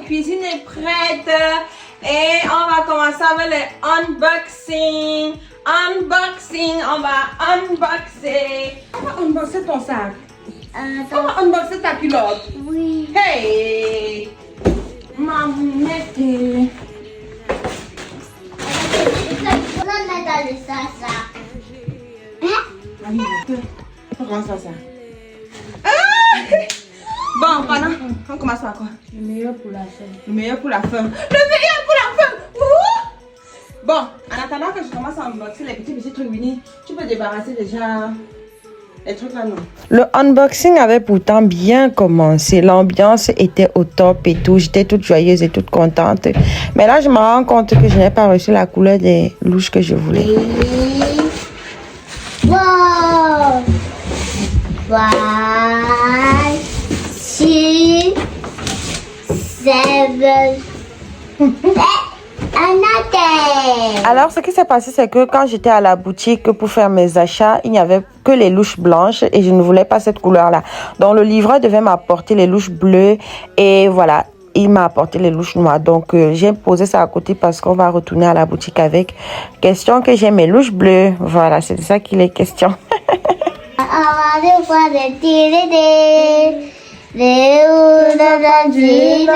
cuisine est prête. Et on va commencer avec le unboxing. On va unboxer. On va unboxer ton sac. On va unboxer ta culotte. Oui. Hey! Mamette. On va mettre dans le sac. Comment ça? Bon, pendant, on commence par quoi? Le meilleur pour la fin. Le meilleur pour la fin. Le meilleur pour la fin! Ouh! Bon, en attendant que je commence à unboxer les petits trucs, Winnie, tu peux débarrasser déjà les trucs là, non? Le unboxing avait pourtant bien commencé. L'ambiance était au top et tout. J'étais toute joyeuse et toute contente. Mais là, je me rends compte que je n'ai pas reçu la couleur des louches que je voulais. Wow! 5, 6, 7, Alors, ce qui s'est passé, c'est que quand j'étais à la boutique pour faire mes achats, il n'y avait que les louches blanches et je ne voulais pas cette couleur-là. Donc, le livreur devait m'apporter les louches bleues et voilà, il m'a apporté les louches noires. Donc, j'ai posé ça à côté parce qu'on va retourner à la boutique avec. Question que j'ai mes louches bleues. Voilà, c'est de ça qu'il est question. On va voir des télés, les hauts de la ville,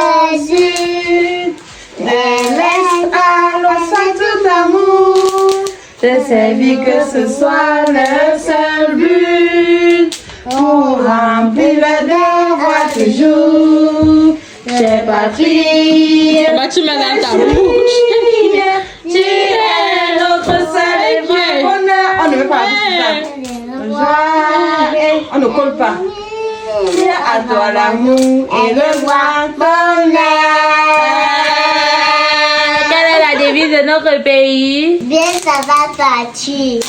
Allons sans tout amour. J'ai servi que ce soit le seul but pour remplir le devoir toujours. J'ai patrie. Bah, tu mets dans ta bouche. Tu es notre seul et vrai bonheur. On ne veut pas dire ça. On ne colle pas. À toi l'amour et le grand bonheur. Quelle est la devise de notre pays? bien ça va partir.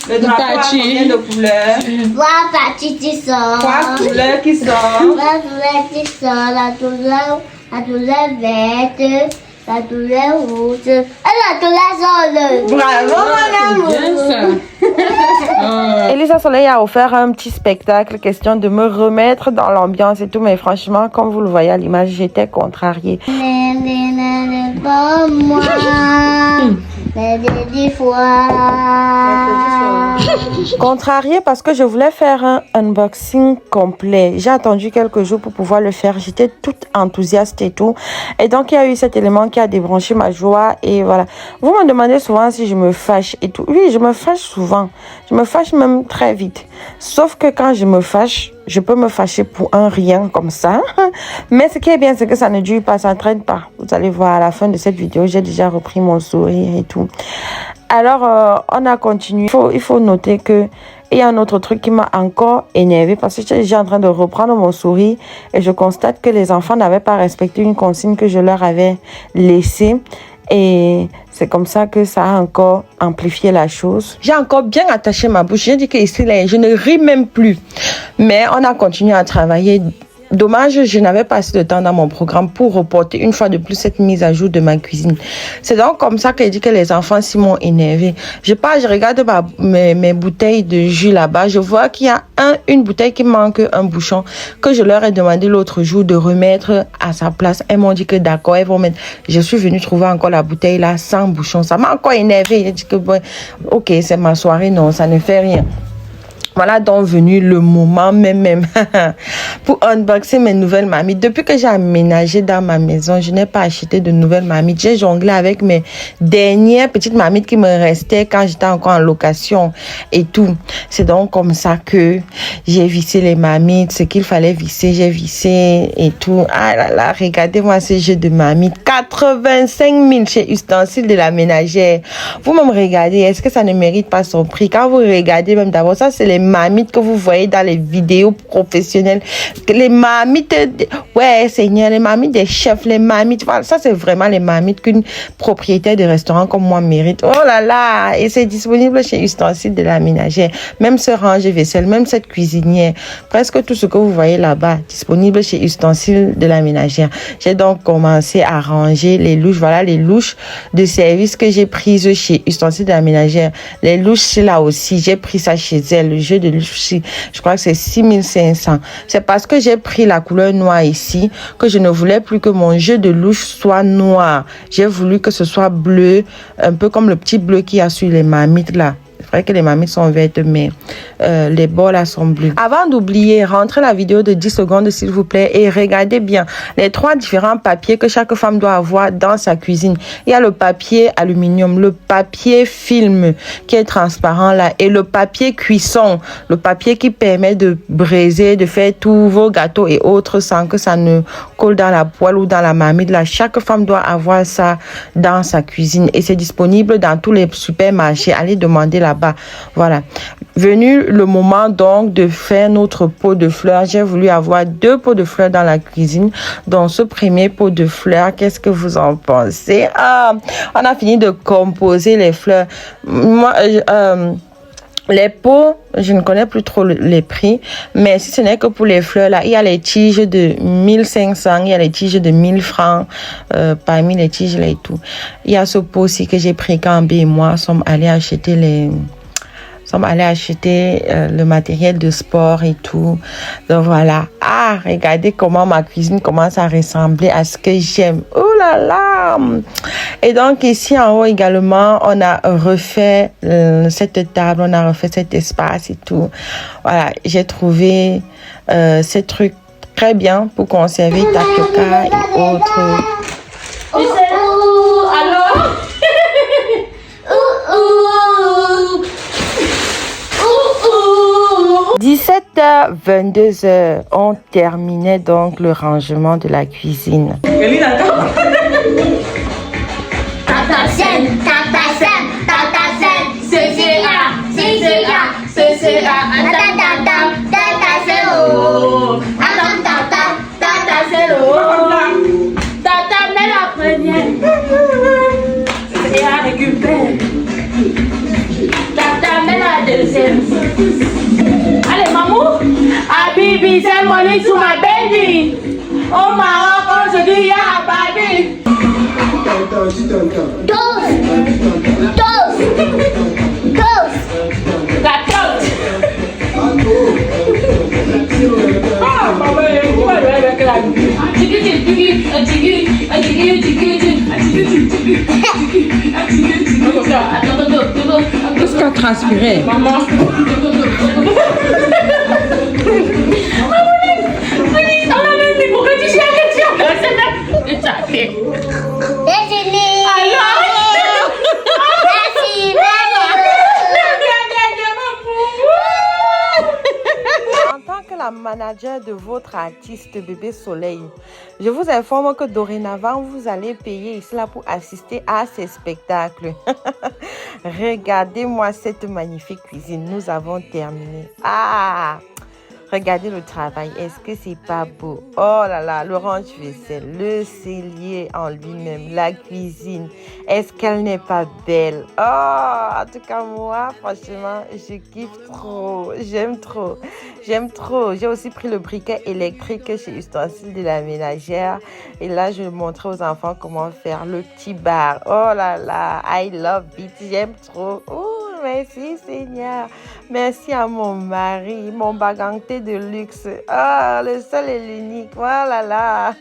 Le drapeau a combien de couleurs? Voir partir qui sort. 3 couleurs qui sortent. 3 couleurs qui sort. La couleur verte, la couleur rouge et la couleur jaune. Bravo mon amour. Bien ça. Elisa Soleil a offert un petit spectacle, question de me remettre dans l'ambiance et tout. Mais franchement, comme vous le voyez à l'image, j'étais contrariée. Mais pas moi. Mais des fois. Contrariée parce que je voulais faire un unboxing complet. J'ai attendu quelques jours pour pouvoir le faire. J'étais toute enthousiaste et tout. Et donc, il y a eu cet élément qui a débranché ma joie. Et voilà. Vous me demandez souvent si je me fâche et tout. Oui, je me fâche souvent. Je me fâche même très vite. Sauf que quand je me fâche, je peux me fâcher pour un rien comme ça. Mais ce qui est bien, c'est que ça ne dure pas, ça ne traîne pas. Vous allez voir à la fin de cette vidéo, j'ai déjà repris mon sourire et tout. Alors, on a continué. Il faut noter que il y a un autre truc qui m'a encore énervé parce que j'étais déjà en train de reprendre mon sourire et je constate que les enfants n'avaient pas respecté une consigne que je leur avais laissée. Et c'est comme ça que ça a encore amplifié la chose. J'ai encore bien attaché ma bouche. J'ai dit que ici, là, je ne ris même plus. Mais on a continué à travailler. Dommage, je n'avais pas assez de temps dans mon programme pour reporter une fois de plus cette mise à jour de ma cuisine. C'est donc comme ça que j'ai dit que les enfants s'y m'ont énervé. Je regarde mes bouteilles de jus là-bas. Je vois qu'il y a une bouteille qui manque un bouchon que je leur ai demandé l'autre jour de remettre à sa place. Elles m'ont dit que d'accord, elles vont mettre. Je suis venue trouver encore la bouteille là sans bouchon. Ça m'a encore énervé. J'ai dit que bon, ok, c'est ma soirée. Non, ça ne fait rien. Voilà donc venu le moment même pour unboxer mes nouvelles marmites. Depuis que j'ai aménagé dans ma maison, je n'ai pas acheté de nouvelles marmites. J'ai jonglé avec mes dernières petites marmites qui me restaient quand j'étais encore en location et tout. C'est donc comme ça que j'ai vissé les marmites. Ce qu'il fallait visser, j'ai vissé et tout. Ah là là, regardez-moi ce jeu de marmites. 85 000 chez Ustensiles de la ménagère. Vous me regardez, est-ce que ça ne mérite pas son prix? Quand vous regardez même d'abord, ça c'est les marmites que vous voyez dans les vidéos professionnelles. Les marmites, ouais Seigneur, les marmites des chefs, les marmites, voilà, ça c'est vraiment les marmites qu'une propriétaire de restaurant comme moi mérite. Oh là là, et c'est disponible chez Ustensiles de la ménagère. Même ce range-vaisselle, même cette cuisinière, presque tout ce que vous voyez là-bas, disponible chez Ustensiles de la ménagère. J'ai donc commencé à ranger les louches. Voilà les louches de service que j'ai prises chez Ustensiles de la ménagère. Les louches là aussi, j'ai pris ça chez elle. Je jeu de louche aussi. Je crois que c'est 6500. C'est parce que j'ai pris la couleur noire ici que je ne voulais plus que mon jeu de louche soit noir. J'ai voulu que ce soit bleu, un peu comme le petit bleu qu'il y a sur les marmites là. C'est vrai que les marmites sont vertes, mais les bords là sont bleus. Avant d'oublier, rentrez la vidéo de 10 secondes s'il vous plaît et regardez bien les 3 différents papiers que chaque femme doit avoir dans sa cuisine. Il y a le papier aluminium, le papier film qui est transparent là et le papier cuisson, le papier qui permet de braiser, de faire tous vos gâteaux et autres sans que ça ne colle dans la poêle ou dans la marmite là. Chaque femme doit avoir ça dans sa cuisine et c'est disponible dans tous les supermarchés. Allez demander là-bas. Voilà. Venu le moment donc de faire notre pot de fleurs, j'ai voulu avoir 2 pots de fleurs dans la cuisine. Dans ce premier pot de fleurs, qu'est-ce que vous en pensez? On a fini de composer les fleurs. Moi, les pots, je ne connais plus trop les prix, mais si ce n'est que pour les fleurs, là, il y a les tiges de 1500, il y a les tiges de 1000 francs, parmi les tiges là et tout. Il y a ce pot aussi que j'ai pris quand B et moi sommes allés acheter le matériel de sport et tout. Donc voilà. Regardez comment ma cuisine commence à ressembler à ce que j'aime. Oh là là! Et donc ici en haut également, on a refait cette table, on a refait cet espace et tout. Voilà, j'ai trouvé ces trucs très bien pour conserver tapioca et autres. Alors? 17h, 22h, on terminait donc le rangement de la cuisine. Allez, maman, Habibi, c'est money to my baby. Au Maroc, aujourd'hui, il y a Habibi. Qu'est-ce qu'a transpiré? Maman. Pourquoi tu sais la question? En tant que la manager de votre artiste Bébé Soleil, je vous informe que dorénavant, vous allez payer ici là pour assister à ces spectacles. Regardez-moi cette magnifique cuisine. Nous avons terminé. Regardez le travail. Est-ce que c'est pas beau? Oh là là, le range-vaisselle, le cellier en lui-même, la cuisine. Est-ce qu'elle n'est pas belle? Oh, en tout cas, moi, franchement, je kiffe trop. J'aime trop. J'aime trop. J'ai aussi pris le briquet électrique chez Ustensiles de la ménagère. Et là, je montrais aux enfants comment faire le petit bar. Oh là là, I love it. J'aime trop. Oh, merci Seigneur. Merci à mon mari, mon baganté de luxe. Le seul et l'unique. Voilà là.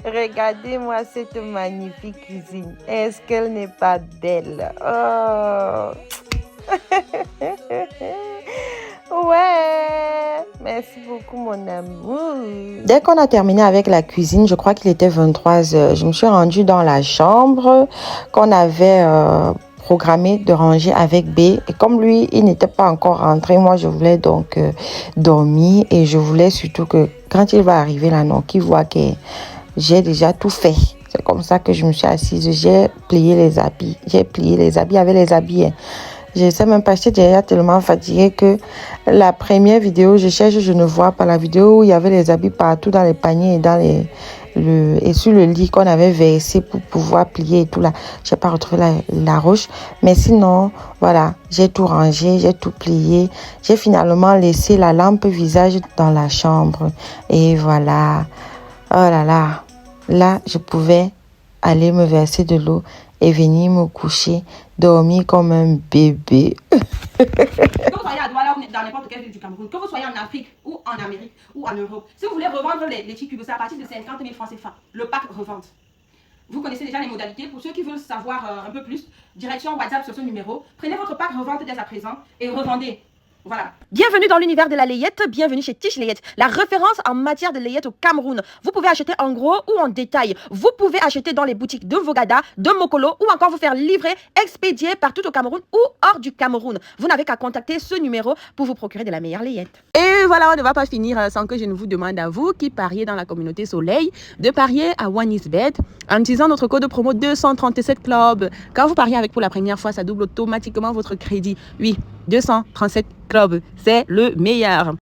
Regardez-moi cette magnifique cuisine. Est-ce qu'elle n'est pas belle? Oh. Ouais, merci beaucoup mon amour. Dès qu'on a terminé avec la cuisine, je crois qu'il était 23h, je me suis rendue dans la chambre qu'on avait programmé de ranger avec B. Et comme lui, il n'était pas encore rentré, moi je voulais donc dormir et je voulais surtout que quand il va arriver là, non, qu'il voit que j'ai déjà tout fait. C'est comme ça que je me suis assise, j'ai plié les habits. J'ai plié les habits avec les habits. Je ne sais même pas, j'étais déjà tellement fatiguée que la première vidéo, je cherche, je ne vois pas la vidéo où il y avait les habits partout dans les paniers et dans et sur le lit qu'on avait versé pour pouvoir plier et tout là. Je n'ai pas retrouvé la roche. Mais sinon, voilà, j'ai tout rangé, j'ai tout plié. J'ai finalement laissé la lampe visage dans la chambre. Et voilà. Oh là là. Là, je pouvais aller me verser de l'eau et venir me coucher, dormir comme un bébé. Que vous soyez à Douala ou dans n'importe quelle ville du Cameroun, que vous soyez en Afrique ou en Amérique ou en Europe, si vous voulez revendre les petits cubes, c'est à partir de 50 000 francs CFA, le pack revente. Vous connaissez déjà les modalités. Pour ceux qui veulent savoir un peu plus, direction WhatsApp sur ce numéro. Prenez votre pack revente dès à présent et revendez. Voilà. Bienvenue dans l'univers de la layette, bienvenue chez Tiche Layette, la référence en matière de layette au Cameroun. Vous pouvez acheter en gros ou en détail. Vous pouvez acheter dans les boutiques de Vogada, de Mokolo ou encore vous faire livrer, expédier partout au Cameroun ou hors du Cameroun. Vous n'avez qu'à contacter ce numéro pour vous procurer de la meilleure layette. Et voilà, on ne va pas finir sans que je ne vous demande à vous qui pariez dans la communauté Soleil de parier à OneIsBet en utilisant notre code de promo 237 Club. Quand vous pariez avec pour la première fois, ça double automatiquement votre crédit. Oui, 237 Club, c'est le meilleur.